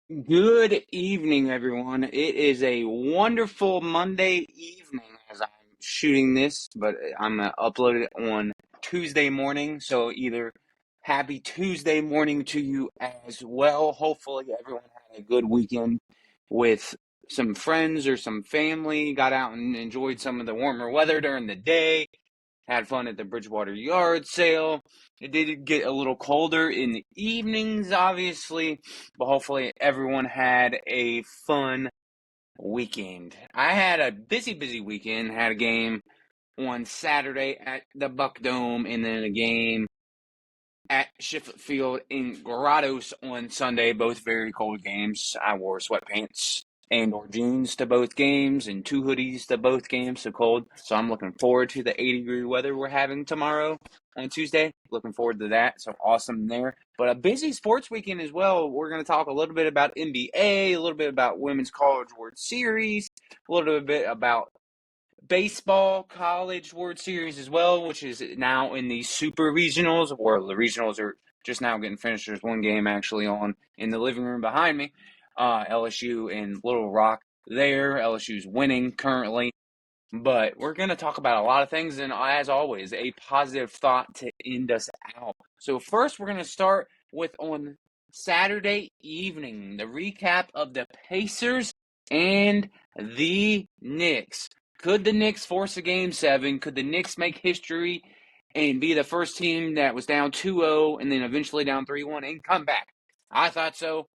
Good evening, everyone. It is a wonderful Monday evening as I'm shooting this, but I'm going to upload it on Tuesday morning. So, either happy Tuesday morning to you as well. Hopefully, everyone had a good weekend with some friends or some family, got out and enjoyed some of the warmer weather during the day. Had fun at the Bridgewater yard sale. It did get a little colder in the evenings, obviously, but hopefully everyone had a fun weekend. I had a busy weekend. Had a game on Saturday at the Buck Dome, and then a game at Shiflett Field in Grottos on Sunday. Both very cold games. I wore sweatpants and or jeans to both games and two hoodies to both games, so cold. So I'm looking forward to the 80-degree weather we're having tomorrow on Tuesday. Looking forward to that. So awesome there. But a busy sports weekend as well. We're going to talk a little bit about NBA, a little bit about Women's College World Series, a little bit about baseball college World Series as well, which is now in the super regionals, or the regionals are just now getting finished. There's one game actually on in the living room behind me. LSU and Little Rock there. LSU's winning currently. But we're going to talk about a lot of things, and as always, a positive thought to end us out. So first, we're going to start with on Saturday evening, the recap of the Pacers and the Knicks. Could the Knicks force a Game 7? Could the Knicks make history and be the first team that was down 2-0 and then eventually down 3-1 and come back? I thought so,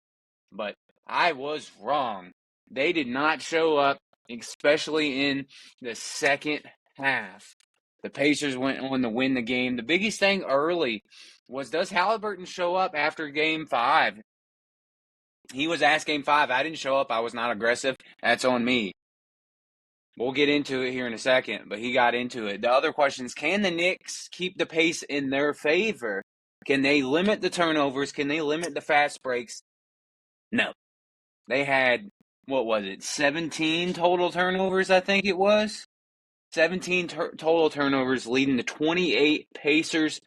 but I was wrong. They did not show up, especially in the second half. The Pacers went on to win the game. The biggest thing early was, does Halliburton show up after Game 5? He was asked Game 5. I didn't show up. I was not aggressive. That's on me. We'll get into it here in a second, but he got into it. The other question is, can the Knicks keep the pace in their favor? Can they limit the turnovers? Can they limit the fast breaks? No. They had, what was it, 17 total turnovers, I think it was? 17 total turnovers, leading to 28 Pacers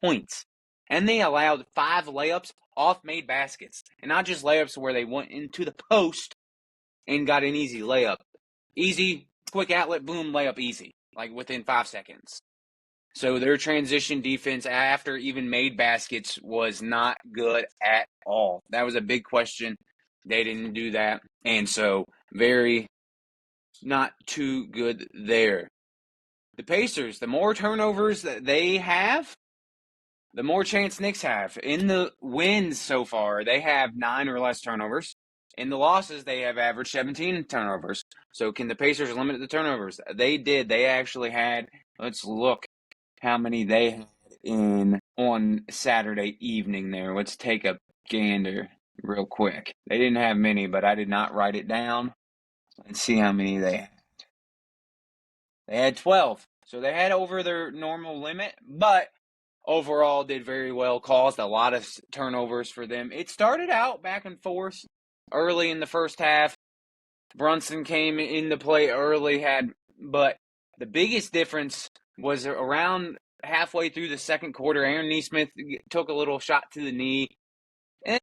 points. And they allowed 5 layups off made baskets. And not just layups where they went into the post and got an easy layup. Easy, quick outlet, boom, layup easy. Like within 5 seconds. So their transition defense after even made baskets was not good at all. That was a big question. They didn't do that. And so very not too good there. The Pacers, the more turnovers that they have, the more chance Knicks have. In the wins so far, they have 9 or less turnovers. In the losses, they have averaged 17 turnovers. So can the Pacers limit the turnovers? They did. They actually had, let's look how many they had in on Saturday evening there. Let's take a gander real quick. They didn't have many, but I did not write it down. Let's see how many they had. They had 12. So they had over their normal limit, but overall did very well, caused a lot of turnovers for them. It started out back and forth early in the first half. Brunson came into play early, but the biggest difference was around halfway through the second quarter. Aaron Nesmith took a little shot to the knee, and it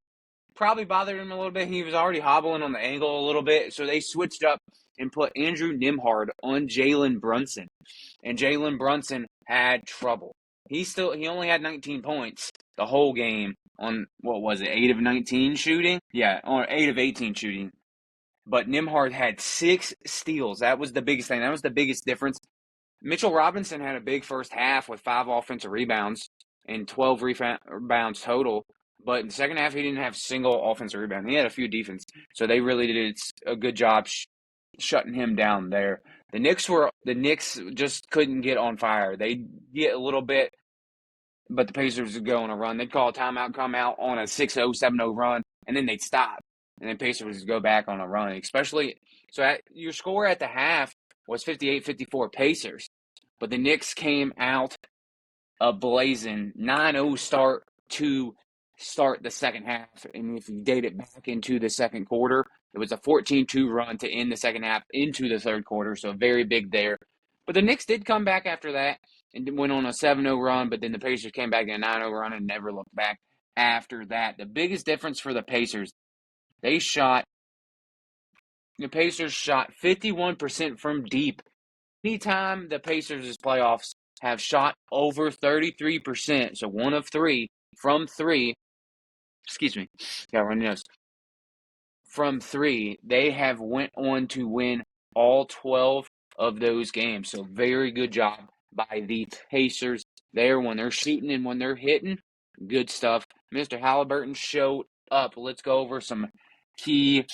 probably bothered him a little bit. He was already hobbling on the ankle a little bit, so they switched up and put Andrew Nimhard on Jalen Brunson, and Jalen Brunson had trouble. He only had 19 points the whole game on, what was it, 8 of 19 shooting? Yeah, or 8 of 18 shooting. But Nimhard had 6 steals. That was the biggest thing. That was the biggest difference. Mitchell Robinson had a big first half with 5 offensive rebounds and 12 rebounds total. But in the second half, he didn't have a single offensive rebound. He had a few defense. So they really did a good job shutting him down there. The Knicks just couldn't get on fire. They'd get a little bit, but the Pacers would go on a run. They'd call a timeout, come out on a 6-0, 7-0 run, and then they'd stop. And then Pacers would go back on a run. Your score at the half was 58-54 Pacers. But the Knicks came out ablazing. 9-0 start to start the second half. And if you date it back into the second quarter, it was a 14-2 run to end the second half into the third quarter. So very big there. But the Knicks did come back after that and went on a 7-0 run. But then the Pacers came back in a 9-0 run and never looked back after that. The biggest difference for the Pacers The Pacers shot 51% from deep. Anytime the Pacers' playoffs have shot over 33%, so 1 of 3 from 3, excuse me, got run nose. From 3, they have went on to win all 12 of those games. So very good job by the Pacers there when they're shooting and when they're hitting. Good stuff. Mr. Halliburton showed up. Let's go over some key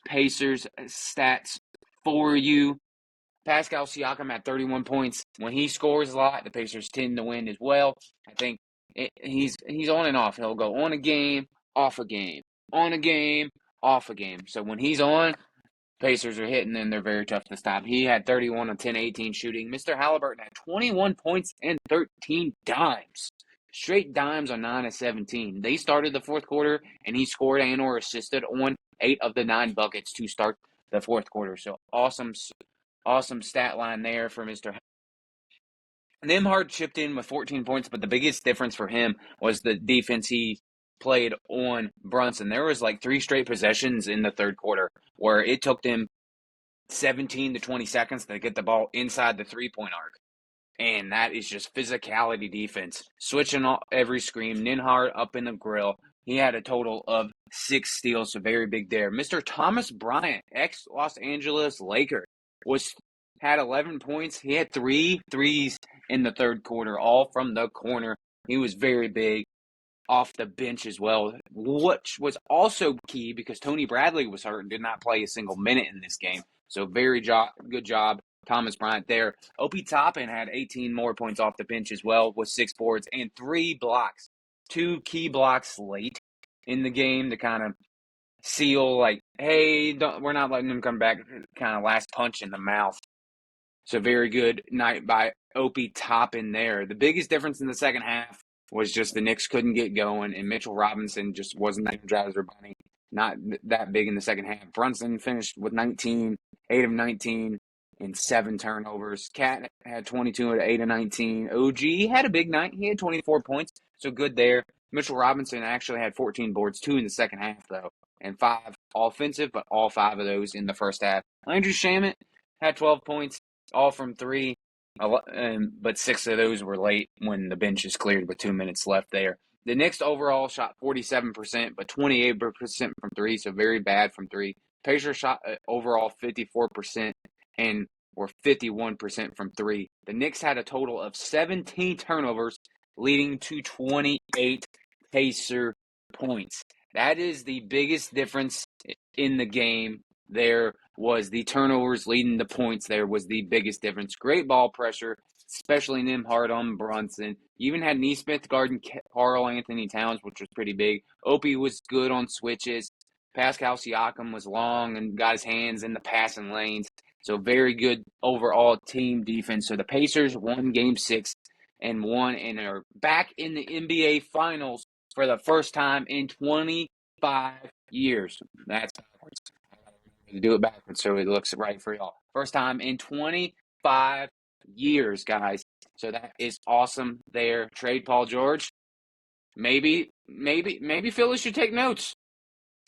Pacers stats for you. Pascal Siakam had 31 points. When he scores a lot, the Pacers tend to win as well. I think he's on and off. He'll go on a game, off a game, on a game, off a game. So when he's on, Pacers are hitting, and they're very tough to stop. He had 31 of 10, 18 shooting. Mr. Halliburton had 21 points and 13 dimes. Straight dimes on 9 of 17. They started the fourth quarter, and he scored and or assisted on 8 of the 9 buckets to start the fourth quarter. So awesome stat line there for Mr. Nembhard chipped in with 14 points, but the biggest difference for him was the defense he played on Brunson. There was like 3 straight possessions in the third quarter where it took them 17 to 20 seconds to get the ball inside the three-point arc. And that is just physicality defense. Switching every screen. Nembhard up in the grill. He had a total of 6 steals, so very big there. Mr. Thomas Bryant, ex-Los Angeles Laker, had 11 points. He had 3 threes in the third quarter, all from the corner. He was very big off the bench as well, which was also key because Tony Bradley was hurt and did not play a single minute in this game. So very good job, Thomas Bryant there. Opie Toppin had 18 more points off the bench as well with 6 boards and 3 blocks. 2 key blocks late in the game to kind of seal, like, hey, we're not letting them come back, kind of last punch in the mouth. So very good night by Opie Toppin there. The biggest difference in the second half was just the Knicks couldn't get going, and Mitchell Robinson just wasn't that Energizer Bunny. Not that big in the second half. Brunson finished with 19, 8 of 19, and 7 turnovers. Cat had 22 at 8 of 19. OG had a big night. He had 24 points, so good there. Mitchell Robinson actually had 14 boards, 2 in the second half, though, and 5 offensive, but all 5 of those in the first half. Andrew Shamet had 12 points, all from 3. But 6 of those were late when the bench is cleared with 2 minutes left there. The Knicks overall shot 47%, but 28% from 3, so very bad from 3. Pacers shot overall 54% and were 51% from 3. The Knicks had a total of 17 turnovers, leading to 28 Pacer points. That is the biggest difference in the game. There was the turnovers leading to points. There was the biggest difference. Great ball pressure, especially Nembhard on Brunson. Even had Nesmith guarding Karl Anthony Towns, which was pretty big. Opie was good on switches. Pascal Siakam was long and got his hands in the passing lanes. So very good overall team defense. So the Pacers won Game 6 and won and are back in the NBA Finals for the first time in 25 years. That's backwards. To do it backwards so it looks right for y'all. First time in 25 years, guys. So that is awesome there. Trade Paul George. Maybe Philly should take notes.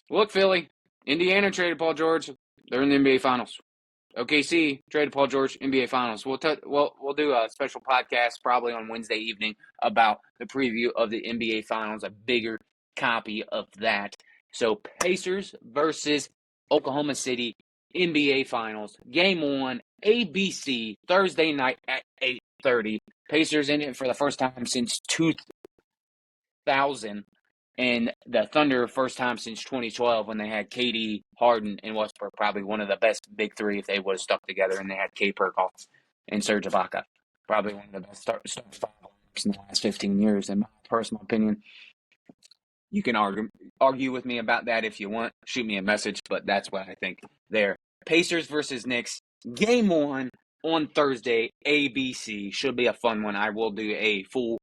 Look, Philly, Indiana traded Paul George. They're in the NBA Finals. OKC traded Paul George, NBA Finals. We'll do a special podcast probably on Wednesday evening about the preview of the NBA Finals, a bigger copy of that. So Pacers versus Oklahoma City NBA Finals, Game 1, ABC, Thursday night at 8:30. Pacers in it for the first time since 2000, and the Thunder first time since 2012 when they had KD, Harden, and Westbrook, probably one of the best big 3 if they would have stuck together, and they had K. Perkoff and Serge Ibaka. Probably one of the best start 5 in the last 15 years, in my personal opinion. You can argue with me about that if you want. Shoot me a message, but that's what I think there. Pacers versus Knicks, Game 1 on Thursday, ABC. Should be a fun one. I will do a full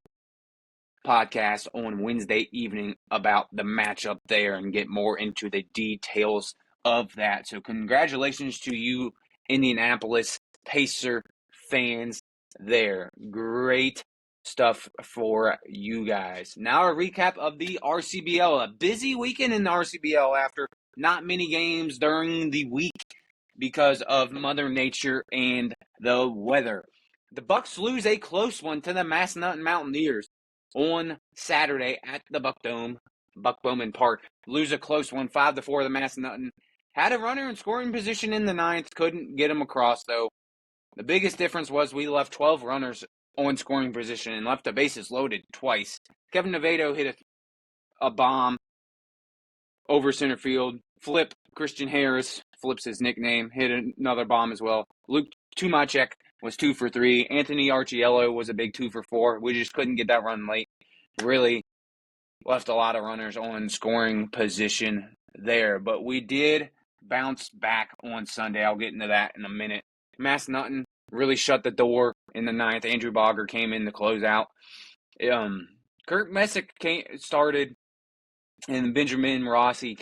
podcast on Wednesday evening about the matchup there and get more into the details of that. So congratulations to you, Indianapolis Pacer fans there. Great stuff for you guys. Now a recap of the RCBL. A busy weekend in the RCBL after not many games during the week because of Mother Nature and the weather. The Bucks lose a close one to the Massanutten Mountaineers on Saturday at the Buck Bowman Park. Lose a close one, 5-4. The Massanutten had a runner in scoring position in the ninth, couldn't get him across though. The biggest difference was we left 12 runners on scoring position and left the bases loaded twice. Kevin Nevato hit a bomb over center field. Flip, Christian Harris, Flip's his nickname, hit another bomb as well. Luke Tumacek was 2 for 3. Anthony Arciello was a big 2 for 4. We just couldn't get that run late. Really left a lot of runners on scoring position there. But we did bounce back on Sunday. I'll get into that in a minute. Massanutten really shut the door in the ninth. Andrew Bogger came in to close out. Kirk Messick started, and Ben Rossi,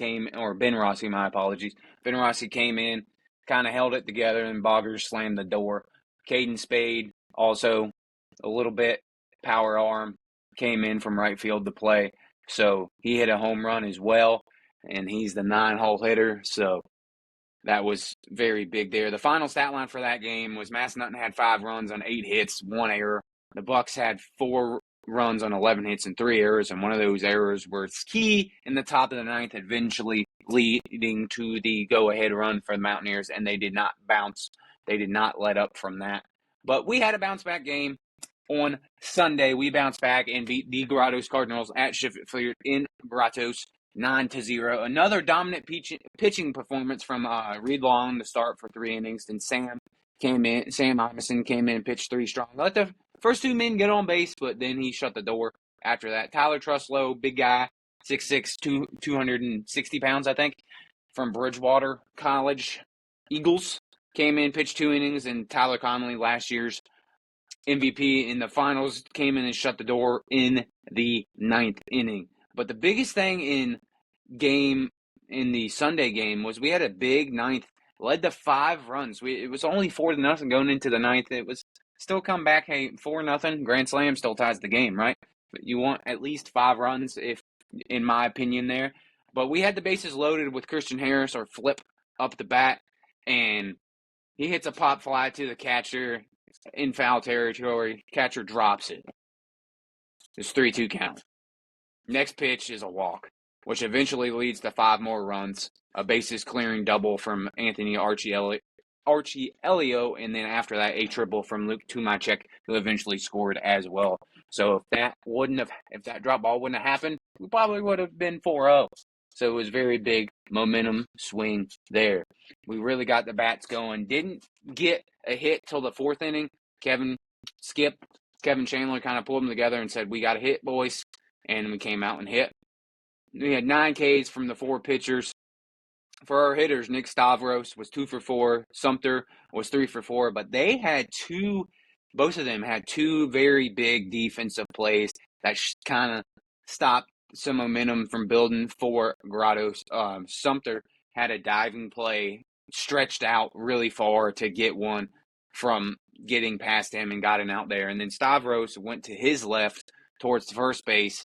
my apologies. Ben Rossi came in, kind of held it together, and Bogger slammed the door. Caden Spade, also a little bit power arm, came in from right field to play. So he hit a home run as well, and he's the 9-hole hitter. So that was very big there. The final stat line for that game was Massanutten had 5 runs on 8 hits, 1 error. The Bucks had 4 runs on 11 hits and 3 errors, and one of those errors was key in the top of the ninth, eventually leading to the go-ahead run for the Mountaineers, and they did not bounce. They did not let up from that. But we had a bounce-back game on Sunday. We bounced back and beat the Grottoes Cardinals at Sheffield Field in Grottoes 9-0. Another dominant pitching performance from Reed Long to start for 3 innings. Then Sam Iverson came in and pitched 3 strong. Let the first 2 men get on base, but then he shut the door after that. Tyler Truslow, big guy, 6'6", 260 pounds, I think, from Bridgewater College Eagles, came in, pitched 2 innings, and Tyler Connolly, last year's MVP in the finals, came in and shut the door in the 9th inning. But the biggest thing in the Sunday game was we had a big 9th, led to 5 runs. It was only 4-0 going into the 9th. It was still come back, hey, 4-0, grand slam still ties the game, right? But you want at least 5 runs, if in my opinion there. But we had the bases loaded with Christian Harris, or Flip, up the bat, and he hits a pop fly to the catcher in foul territory. Catcher drops it. It's 3-2 count. Next pitch is a walk, which eventually leads to 5 more runs, a bases clearing double from Anthony Arciello, and then after that, a triple from Luke Tumacek, who eventually scored as well. So if that drop ball wouldn't have happened, we probably would have been 4-0. So it was very big momentum swing there. We really got the bats going. Didn't get a hit till the 4th inning. Kevin Chandler kind of pulled them together and said, "We got to hit, boys." And we came out and hit. We had 9 Ks from the 4 pitchers. For our hitters, Nick Stavros was 2 for 4. Sumter was 3 for 4. But both of them had 2 very big defensive plays that kind of stopped some momentum from building for Grottoes. Sumter had a diving play, stretched out really far to get one from getting past him and got it out there. And then Stavros went to his left towards first base,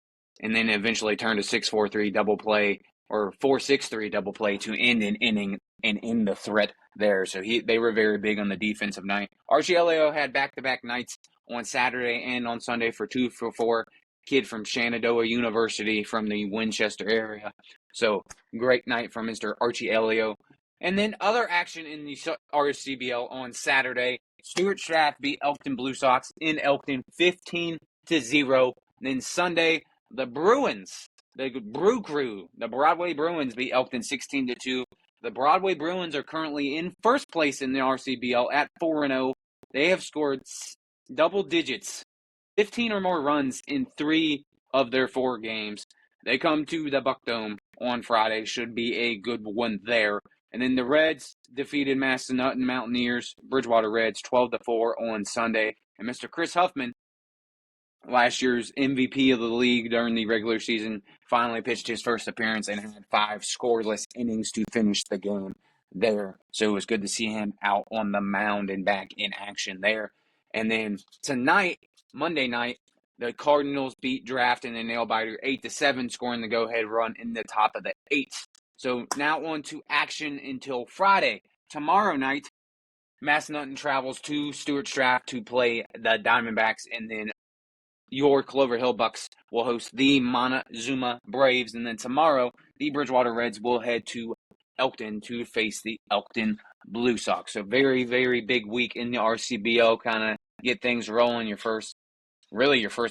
and then eventually turned a 6-4-3 double play, or 4-6-3 double play, to end an inning and end the threat there. So they were very big on the defensive night. Arciello had back-to-back nights on Saturday and on Sunday for 2 for 4. Kid from Shenandoah University from the Winchester area. So great night from Mr. Arciello. And then other action in the RCBL on Saturday. Stuart Strath beat Elkton Blue Sox in Elkton 15-0. Then Sunday, the Bruins, the Brew Crew, the Broadway Bruins beat Elkton 16-2. The Broadway Bruins are currently in first place in the RCBL at 4-0. They have scored double digits, 15 or more runs in 3 of their 4 games. They come to the Buck Dome on Friday. Should be a good one there. And then the Reds defeated Massanutten Mountaineers, Bridgewater Reds, 12-4 on Sunday. And Mr. Chris Huffman, last year's MVP of the league during the regular season, finally pitched his first appearance and had 5 scoreless innings to finish the game there. So it was good to see him out on the mound and back in action there. And then tonight, Monday night, the Cardinals beat Draft in a nail-biter 8-7, scoring the go-ahead run in the top of the 8th. So now on to action until Friday. Tomorrow night, Massanutten travels to Stuart Strath to play the Diamondbacks, and then your Clover Hill Bucks will host the Montezuma Braves, and then tomorrow the Bridgewater Reds will head to Elkton to face the Elkton Blue Sox. So very, very big week in the RCBL, kind of get things rolling. Your first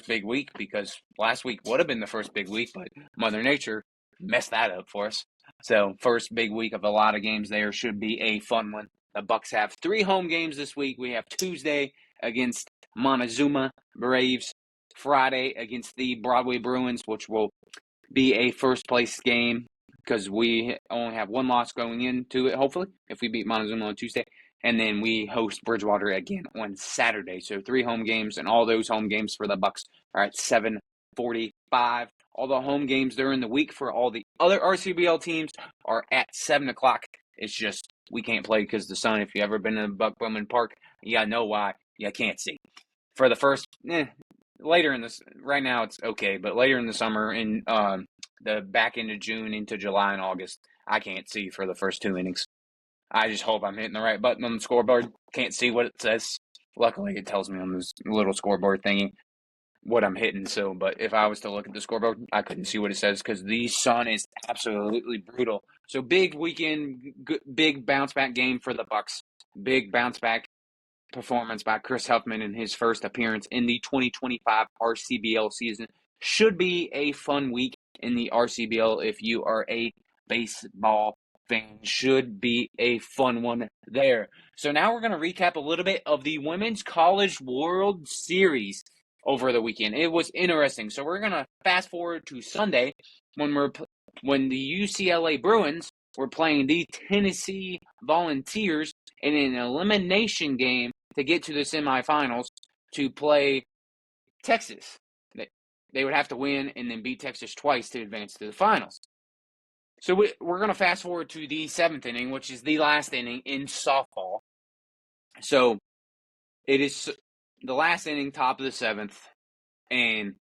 big week, because last week would have been the first big week, but Mother Nature messed that up for us. So first big week of a lot of games there, should be a fun one. The Bucks have 3 home games this week. We have Tuesday against Montezuma Braves, Friday against the Broadway Bruins, which will be a first place game because we only have 1 loss going into it, hopefully, if we beat Montezuma on Tuesday. And then we host Bridgewater again on Saturday. So 3 home games, and all those home games for the Bucks are at 7:45. All the home games during the week for all the other RCBL teams are at 7 o'clock. It's just we can't play because of the sun. If you've ever been to Buck Bowman Park, you got to know why you can't see. For the first, later in this, right now it's okay, but later in the summer, in the back end of June into July and August, I can't see for the first 2 innings. I just hope I'm hitting the right button on the scoreboard. Can't see what it says. Luckily, it tells me on this little scoreboard thingy what I'm hitting. So, but if I was to look at the scoreboard, I couldn't see what it says because the sun is absolutely brutal. So, big weekend, big bounce back game for the Bucks. Big bounce back performance by Chris Huffman in his first appearance in the 2025 RCBL season. Should be a fun week in the RCBL if you are a baseball fan. Should be a fun one there. So now we're going to recap a little bit of the Women's College World Series over the weekend. It was interesting. So we're going to fast forward to Sunday when the UCLA Bruins were playing the Tennessee Volunteers in an elimination game to get to the semifinals to play Texas. They would have to win and then beat Texas twice to advance to the finals. So we're going to fast forward to the 7th inning, which is the last inning in softball. So it is the last inning, top of the 7th, and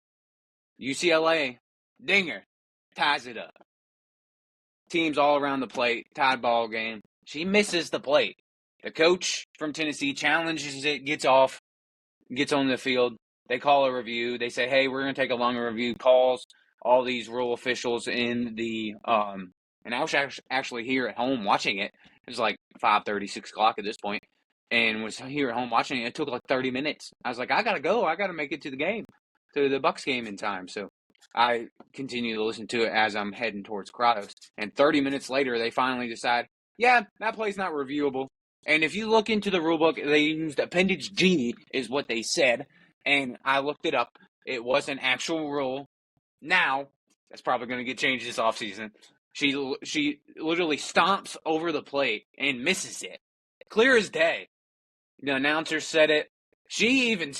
UCLA, dinger, ties it up. Teams all around the plate, tied ball game. She misses the plate. The coach from Tennessee challenges it, gets on the field. They call a review. They say, hey, we're going to take a longer review. Calls all these rule officials in the and I was actually here at home watching it. It was like 5:30, 6 o'clock at this point, and was here at home watching it. It took like 30 minutes. I was like, I got to go. I got to make it to the Bucks game in time. So I continue to listen to it as I'm heading towards Kratos. And 30 minutes later, they finally decide, yeah, that play's not reviewable. And if you look into the rule book, they used Appendix G is what they said. And I looked it up. It was an actual rule. Now, that's probably going to get changed this offseason. She literally stomps over the plate and misses it. Clear as day. The announcer said it. She even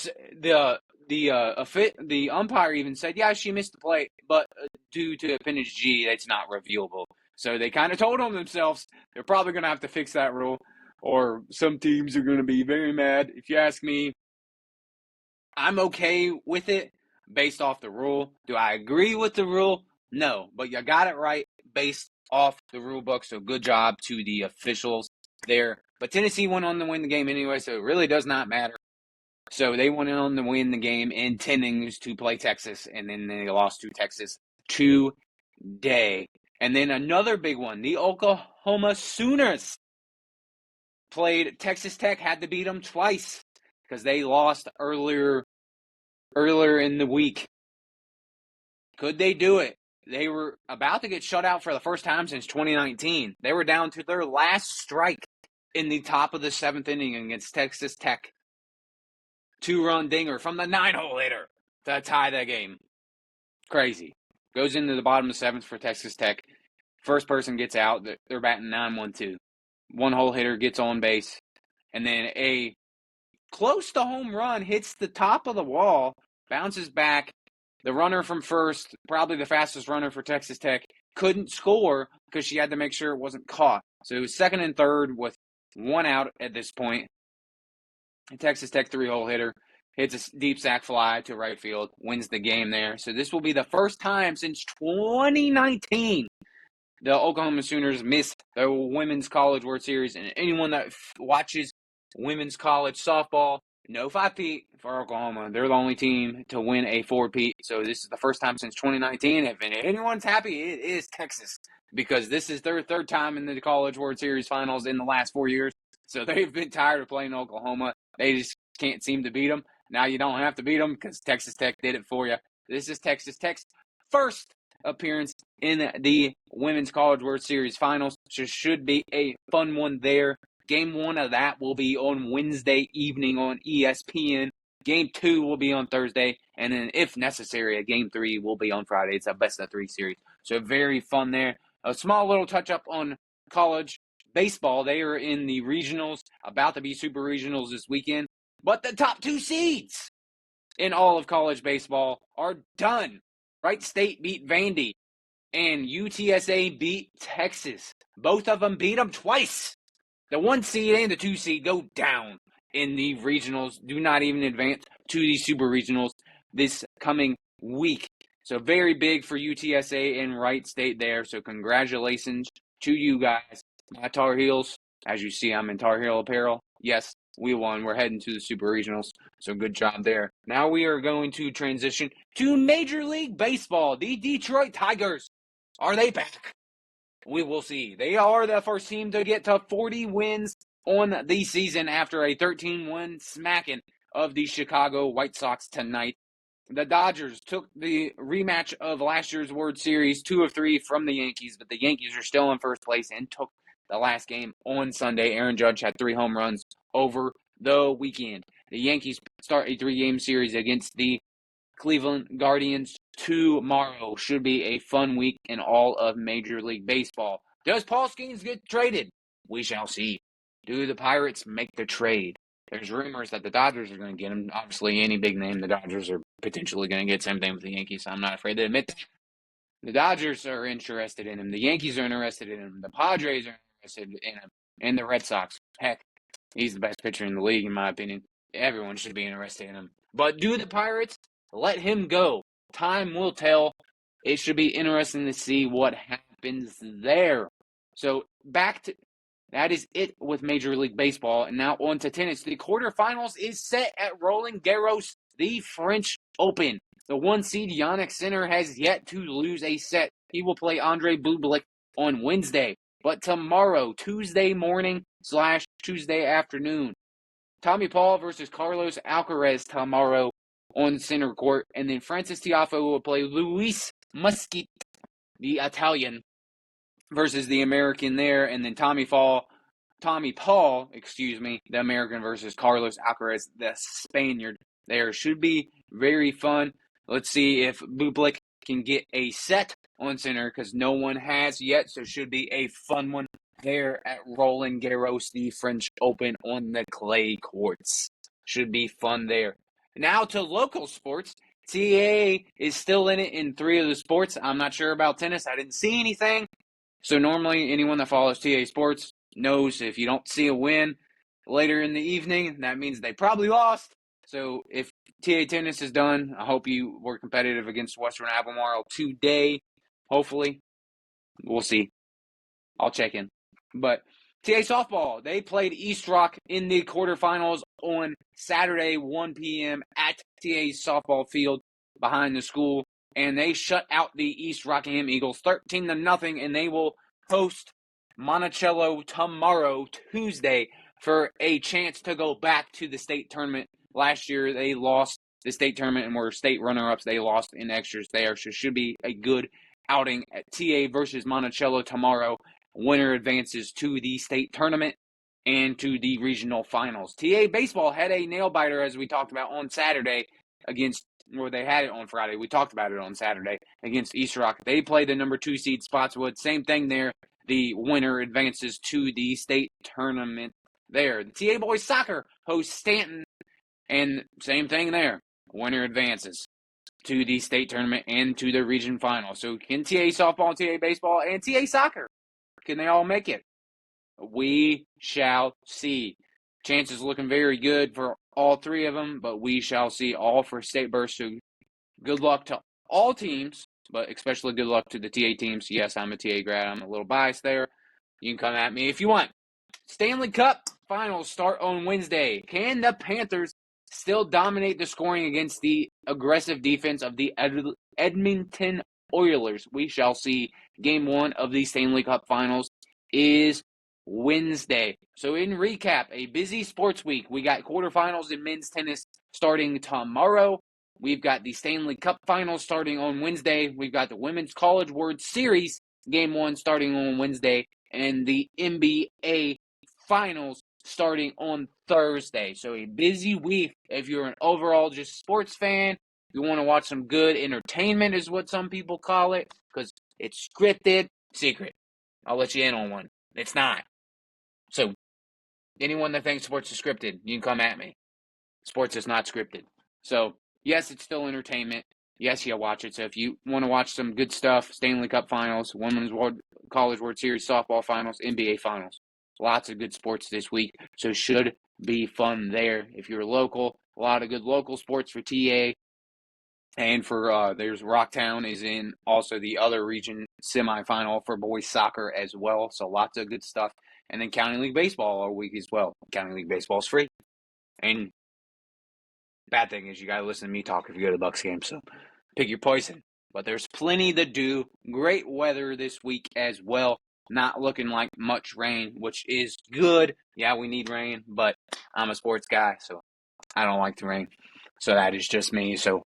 the umpire even said, yeah, she missed the plate, but due to Appendix G, it's not reviewable. So they kind of told on themselves. They're probably going to have to fix that rule, or some teams are going to be very mad. If you ask me, I'm okay with it based off the rule. Do I agree with the rule? No, but you got it right based off the rule book, so good job to the officials there. But Tennessee went on to win the game anyway, so it really does not matter. So they went on to win the game in 10 innings to play Texas, and then they lost to Texas today. And then another big one, the Oklahoma Sooners played Texas Tech, had to beat them twice because they lost earlier in the week. Could they do it? They were about to get shut out for the first time since 2019. They were down to their last strike in the top of the 7th inning against Texas Tech. 2-run dinger from the 9-hole hitter to tie that game. Crazy. Goes into the bottom of the 7th for Texas Tech. First person gets out. They're batting 9-1-2. 1-hole hitter gets on base. And then a close to home run hits the top of the wall, bounces back. The runner from first, probably the fastest runner for Texas Tech, couldn't score because she had to make sure it wasn't caught. So it was 2nd and 3rd with 1 out at this point. Texas Tech 3-hole hitter hits a deep sac fly to right field, wins the game there. So this will be the first time since 2019 the Oklahoma Sooners missed the Women's College World Series, and anyone that watches women's college softball, no 5-peat for Oklahoma. They're the only team to win a 4-peat, so this is the first time since 2019. If anyone's happy, it is Texas, because this is their third time in the College World Series finals in the last 4 years, so they've been tired of playing Oklahoma. They just can't seem to beat them. Now you don't have to beat them because Texas Tech did it for you. This is Texas Tech's first appearance in the Women's College World Series finals. So should be a fun one there. Game 1 of that will be on Wednesday evening on ESPN. Game 2 will be on Thursday. And then, if necessary, a Game 3 will be on Friday. It's a best-of-3 series. So very fun there. A small little touch-up on college baseball. They are in the regionals, about to be super regionals this weekend. But the top 2 seeds in all of college baseball are done. Wright State beat Vandy, and UTSA beat Texas. Both of them beat them twice. The 1 seed and the 2 seed go down in the regionals, do not even advance to the super regionals this coming week. So very big for UTSA and Wright State there. So congratulations to you guys. My Tar Heels, as you see, I'm in Tar Heel apparel. Yes, we won. We're heading to the super regionals. So good job there. Now we are going to transition to Major League Baseball. The Detroit Tigers, are they back? We will see. They are the first team to get to 40 wins on the season after a 13-win smacking of the Chicago White Sox tonight. The Dodgers took the rematch of last year's World Series, 2 of 3 from the Yankees, but the Yankees are still in first place and took the last game on Sunday. Aaron Judge had 3 home runs over the weekend. The Yankees start a 3-game series against the Cleveland Guardians tomorrow. Should be a fun week in all of Major League Baseball. Does Paul Skeens get traded? We shall see. Do the Pirates make the trade? There's rumors that the Dodgers are going to get him. Obviously, any big name, the Dodgers are potentially going to get. Same thing with the Yankees. I'm not afraid to admit that. The Dodgers are interested in him. The Yankees are interested in him. The Padres are interested in him. And the Red Sox. Heck, he's the best pitcher in the league, in my opinion. Everyone should be interested in him. But do the Pirates let him go? Time will tell. It should be interesting to see what happens there. So that is it with Major League Baseball. And now on to tennis. The quarterfinals is set at Roland Garros, the French Open. The 1 seed Yannick Sinner has yet to lose a set. He will play Andre Bublik on Wednesday. But tomorrow, Tuesday morning / Tuesday afternoon, Tommy Paul versus Carlos Alcaraz tomorrow on center court. And then Francis Tiafoe will play Luis Musquet, the Italian, versus the American there. And then Tommy Paul, the American, versus Carlos Alcaraz, the Spaniard there. Should be very fun. Let's see if Bublik can get a set on center, because no one has yet. So should be a fun one there at Roland Garros, the French Open on the clay courts. Should be fun there. Now to local sports. TA is still in it in 3 of the sports. I'm not sure about tennis. I didn't see anything. So normally anyone that follows TA Sports knows if you don't see a win later in the evening, that means they probably lost. So if TA Tennis is done, I hope you were competitive against Western Albemarle today. Hopefully. We'll see. I'll check in. But TA Softball, they played East Rock in the quarterfinals on Saturday, 1 p.m. at TA Softball Field behind the school. And they shut out the East Rockingham Eagles 13-0, and they will host Monticello tomorrow, Tuesday, for a chance to go back to the state tournament. Last year, they lost the state tournament and were state runner-ups. They lost in extras there, so it should be a good outing at TA versus Monticello tomorrow. Winner advances to the state tournament and to the regional finals. TA Baseball had a nail-biter, as we talked about, on Saturday they had it on Friday. We talked about it on Saturday against East Rock. They played the number 2 seed Spotswood. Same thing there. The winner advances to the state tournament there. The TA Boys Soccer hosts Stanton, and same thing there. Winner advances to the state tournament and to the region final. So can TA Softball, TA Baseball, and TA Soccer, can they all make it? We shall see. Chances looking very good for all 3 of them, but we shall see. All for state burst. So good luck to all teams but especially good luck to the TA teams. Yes, I'm a TA grad. I'm a little biased there. You can come at me if you want. Stanley Cup Finals start on Wednesday. Can the Panthers still dominate the scoring against the aggressive defense of the Edmonton Oilers? We shall see. Game 1 of the Stanley Cup Finals is Wednesday. So in recap, a busy sports week. We got quarterfinals in men's tennis starting tomorrow. We've got the Stanley Cup Finals starting on Wednesday. We've got the Women's College World Series Game 1 starting on Wednesday. And the NBA Finals starting on Thursday. So a busy week if you're an overall just sports fan. You want to watch some good entertainment is what some people call it, because it's scripted. Secret. I'll let you in on one. It's not. So anyone that thinks sports is scripted, you can come at me. Sports is not scripted. So yes, it's still entertainment. Yes, you watch it. So if you want to watch some good stuff, Stanley Cup Finals, Women's College World Series Softball Finals, NBA Finals. Lots of good sports this week, so should be fun there. If you're local, a lot of good local sports for TA. And for there's Rocktown is in also the other region semifinal for boys soccer as well. So lots of good stuff. And then County League Baseball all week as well. County League Baseball is free. And bad thing is you got to listen to me talk if you go to the Bucks game. So pick your poison. But there's plenty to do. Great weather this week as well. Not looking like much rain, which is good. Yeah, we need rain, but I'm a sports guy, so I don't like the rain. So that is just me. So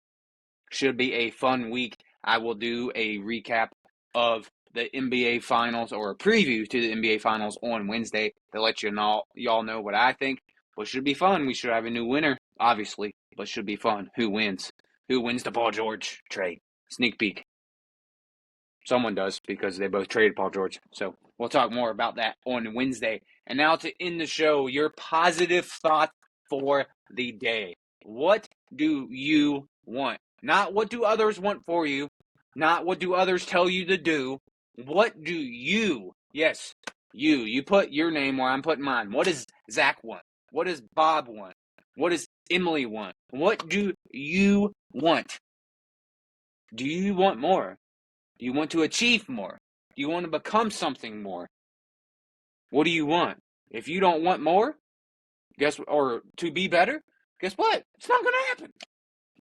should be a fun week. I will do a recap of the NBA Finals or a preview to the NBA Finals on Wednesday to let y'all know what I think. But should be fun. We should have a new winner, obviously, but should be fun. Who wins? Who wins the Paul George trade? Sneak peek. Someone does, because they both traded Paul George. So we'll talk more about that on Wednesday. And now to end the show, your positive thought for the day. What do you want? Not what do others want for you. Not what do others tell you to do. What do you, yes, you put your name where I'm putting mine. What does Zach want? What does Bob want? What does Emily want? What do you want? Do you want more? Do you want to achieve more? Do you want to become something more? What do you want? If you don't want more, or to be better, guess what? It's not going to happen.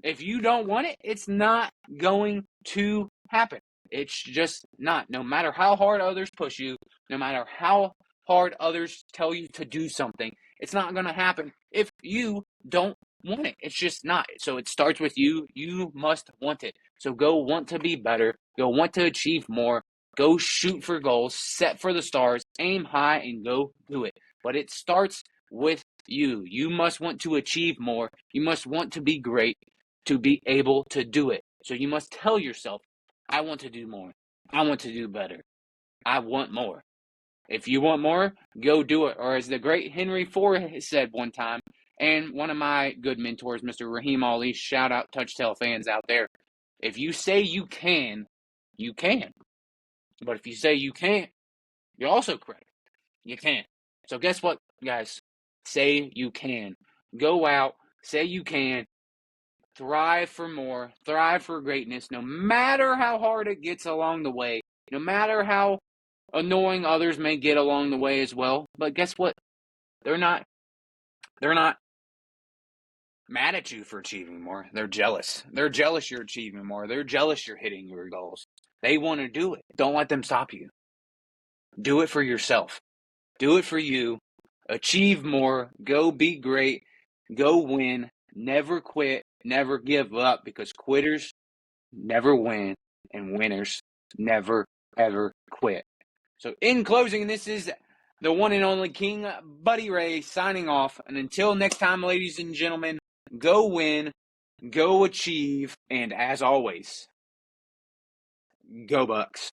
If you don't want it, it's not going to happen. It's just not. No matter how hard others push you, no matter how hard others tell you to do something, it's not going to happen if you don't want it. It's just not. So it starts with you. You must want it. So go want to be better. Go want to achieve more. Go shoot for goals. Set for the stars. Aim high and go do it. But it starts with you. You must want to achieve more. You must want to be great to be able to do it. So you must tell yourself, I want to do more. I want to do better. I want more. If you want more, go do it. Or as the great Henry Ford said one time, and one of my good mentors, Mr. Raheem Ali, shout out Touchtail fans out there. If you say you can, you can. But if you say you can't, you're also correct. You can't. So guess what, guys? Say you can. Go out, say you can, thrive for more, thrive for greatness, no matter how hard it gets along the way, no matter how annoying others may get along the way as well. But guess what? They're not mad at you for achieving more. They're jealous. They're jealous you're achieving more. They're jealous you're hitting your goals. They want to do it. Don't let them stop you. Do it for yourself. Do it for you. Achieve more. Go be great. Go win. Never quit. Never give up, because quitters never win and winners never, ever quit. So in closing, this is the one and only King Buddy Ray signing off. And until next time, ladies and gentlemen, go win, go achieve, and as always, go Bucks.